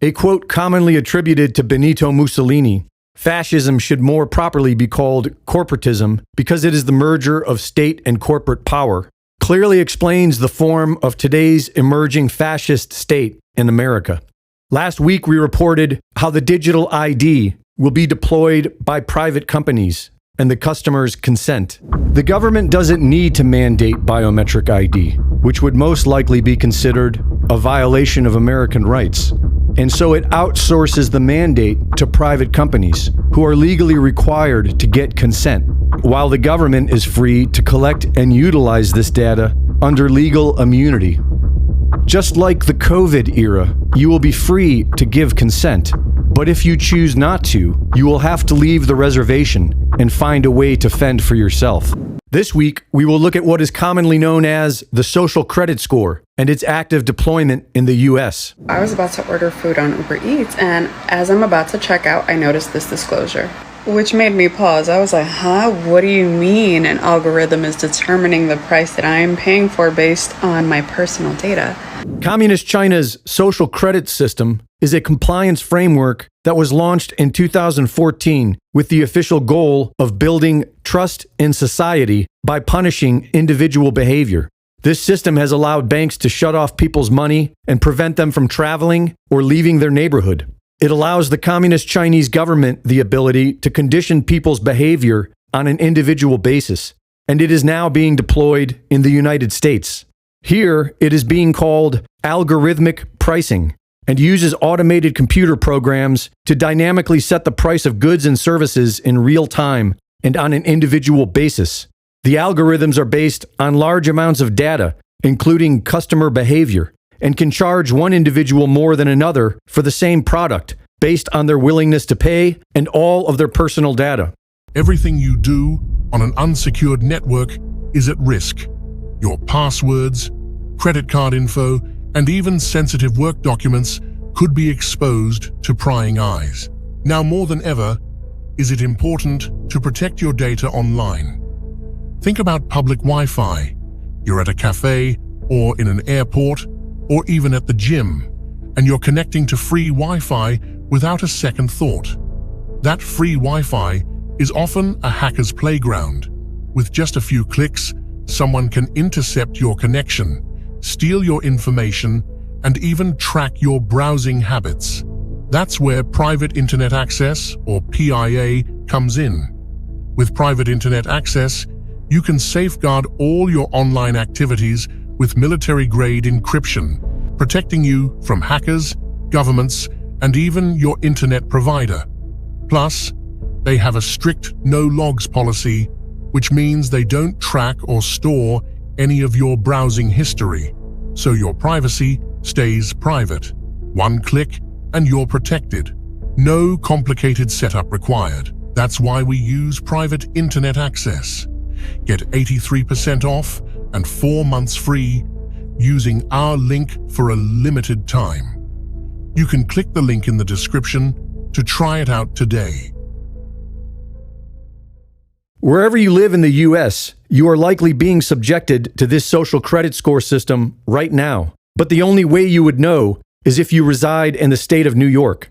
A quote commonly attributed to Benito Mussolini, "Fascism should more properly be called corporatism because it is the merger of state and corporate power," clearly explains the form of today's emerging fascist state in America. Last week, we reported how the digital ID will be deployed by private companies and the customer's consent. The government doesn't need to mandate biometric ID, which would most likely be considered a violation of American rights. And so it outsources the mandate to private companies who are legally required to get consent, while the government is free to collect and utilize this data under legal immunity. Just like the COVID era, you will be free to give consent, but if you choose not to, you will have to leave the reservation and find a way to fend for yourself. This week, we will look at what is commonly known as the social credit score and its active deployment in the US. I was about to order food on Uber Eats, and as I'm about to check out, I noticed this disclosure, which made me pause. I was like, what do you mean an algorithm is determining the price that I am paying for based on my personal data? Communist China's social credit system is a compliance framework that was launched in 2014 with the official goal of building trust in society by punishing individual behavior. This system has allowed banks to shut off people's money and prevent them from traveling or leaving their neighborhood. It allows the Communist Chinese government the ability to condition people's behavior on an individual basis, and it is now being deployed in the United States. Here, it is being called algorithmic pricing and uses automated computer programs to dynamically set the price of goods and services in real time and on an individual basis. The algorithms are based on large amounts of data, including customer behavior, and can charge one individual more than another for the same product based on their willingness to pay and all of their personal data. Everything you do on an unsecured network is at risk. Your passwords, credit card info, and even sensitive work documents could be exposed to prying eyes. Now more than ever, is it important to protect your data online. Think about public Wi-Fi. You're at a cafe or in an airport or even at the gym, and you're connecting to free Wi-Fi without a second thought. That free Wi-Fi is often a hacker's playground. With just a few clicks, someone can intercept your connection, steal your information, and even track your browsing habits. That's where Private Internet Access, or PIA, comes in. With Private Internet Access, you can safeguard all your online activities with military-grade encryption, protecting you from hackers, governments, and even your internet provider. Plus, they have a strict no-logs policy, which means they don't track or store any of your browsing history, so your privacy stays private. One click and you're protected. No complicated setup required. That's why we use Private Internet Access. Get 83% off and 4 months free using our link for a limited time. You can click the link in the description to try it out today. Wherever you live in the US, you are likely being subjected to this social credit score system right now. But the only way you would know is if you reside in the state of New York.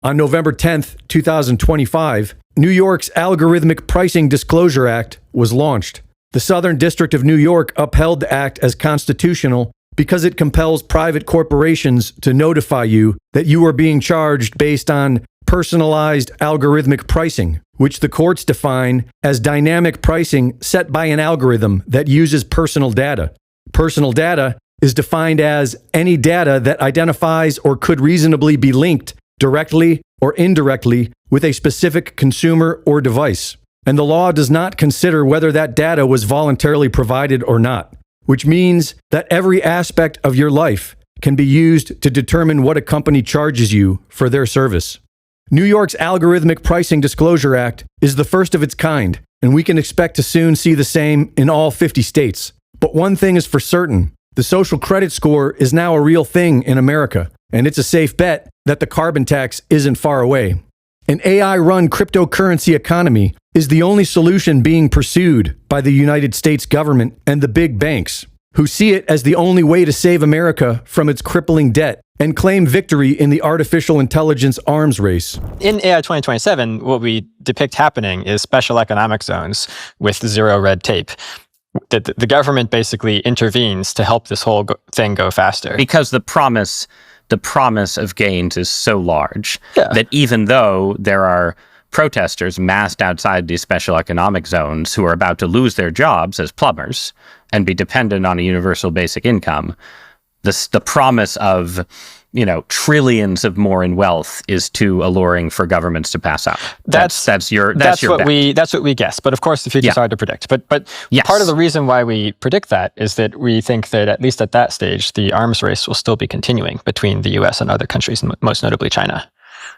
On November 10th, 2025, New York's Algorithmic Pricing Disclosure Act was launched. The Southern District of New York upheld the act as constitutional because it compels private corporations to notify you that you are being charged based on personalized algorithmic pricing, which the courts define as dynamic pricing set by an algorithm that uses personal data. Personal data is defined as any data that identifies or could reasonably be linked directly or indirectly with a specific consumer or device. And the law does not consider whether that data was voluntarily provided or not, which means that every aspect of your life can be used to determine what a company charges you for their service. New York's Algorithmic Pricing Disclosure Act is the first of its kind, and we can expect to soon see the same in all 50 states. But one thing is for certain, the social credit score is now a real thing in America, and it's a safe bet that the carbon tax isn't far away. An AI-run cryptocurrency economy is the only solution being pursued by the United States government and the big banks, who see it as the only way to save America from its crippling debt and claim victory in the artificial intelligence arms race. In AI 2027, what we depict happening is special economic zones with zero red tape. The government basically intervenes to help this whole thing go faster. Because the promise of gains is so large that even though there are protesters massed outside these special economic zones who are about to lose their jobs as plumbers and be dependent on a universal basic income, the promise of, trillions of more in wealth is too alluring for governments to pass up. That's what we guess. But of course, the future is hard to predict. But yes. Part of the reason why we predict that is that we think that at least at that stage, the arms race will still be continuing between the U.S. and other countries, most notably China.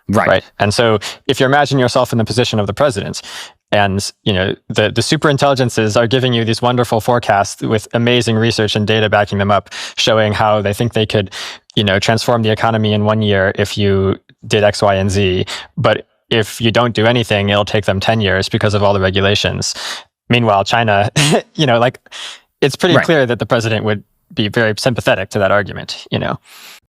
Right. And so if you imagine yourself in the position of the president, and the super intelligences are giving you these wonderful forecasts with amazing research and data backing them up, showing how they think they could, transform the economy in 1 year if you did X, Y, and Z. But if you don't do anything, it'll take them 10 years because of all the regulations. Meanwhile, China, it's pretty clear that the president would be very sympathetic to that argument,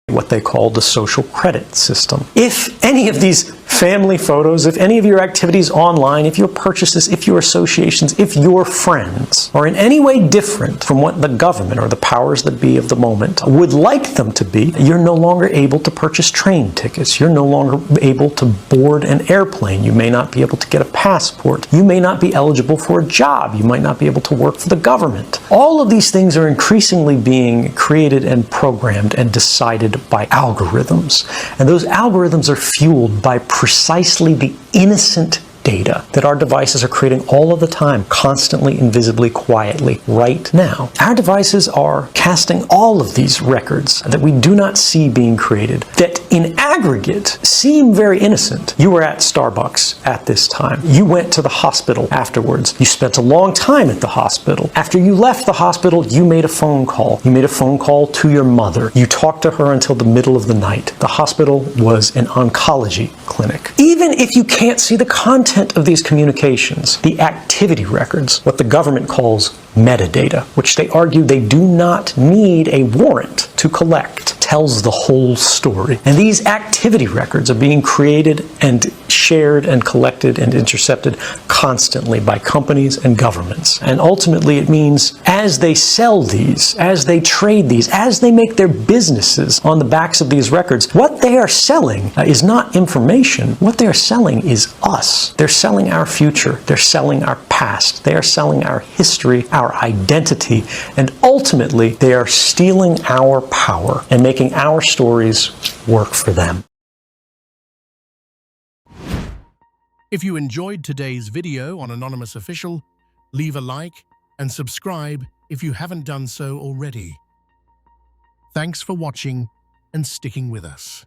What they call the social credit system. If any of these family photos, if any of your activities online, if your purchases, if your associations, if your friends are in any way different from what the government or the powers that be of the moment would like them to be, you're no longer able to purchase train tickets. You're no longer able to board an airplane. You may not be able to get a passport. You may not be eligible for a job. You might not be able to work for the government. All of these things are increasingly being created and programmed and decided by algorithms. And those algorithms are fueled by precisely the innocent data that our devices are creating all of the time, constantly, invisibly, quietly, right now. Our devices are casting all of these records that we do not see being created, that in aggregate seem very innocent. You were at Starbucks at this time. You went to the hospital afterwards. You spent a long time at the hospital. After you left the hospital, you made a phone call. You made a phone call to your mother. You talked to her until the middle of the night. The hospital was an oncology clinic. Even if you can't see the content of these communications, the activity records, what the government calls metadata, which they argue they do not need a warrant to collect, tells the whole story. And these activity records are being created and shared and collected and intercepted constantly by companies and governments. And ultimately it means as they sell these, as they trade these, as they make their businesses on the backs of these records, what they are selling is not information. What they are selling is us. They're selling our future. They're selling our past. They are selling our history, our identity, and ultimately they are stealing our power and making our stories work for them. If you enjoyed today's video on Anonymous Official, leave a like and subscribe if you haven't done so already. Thanks for watching and sticking with us.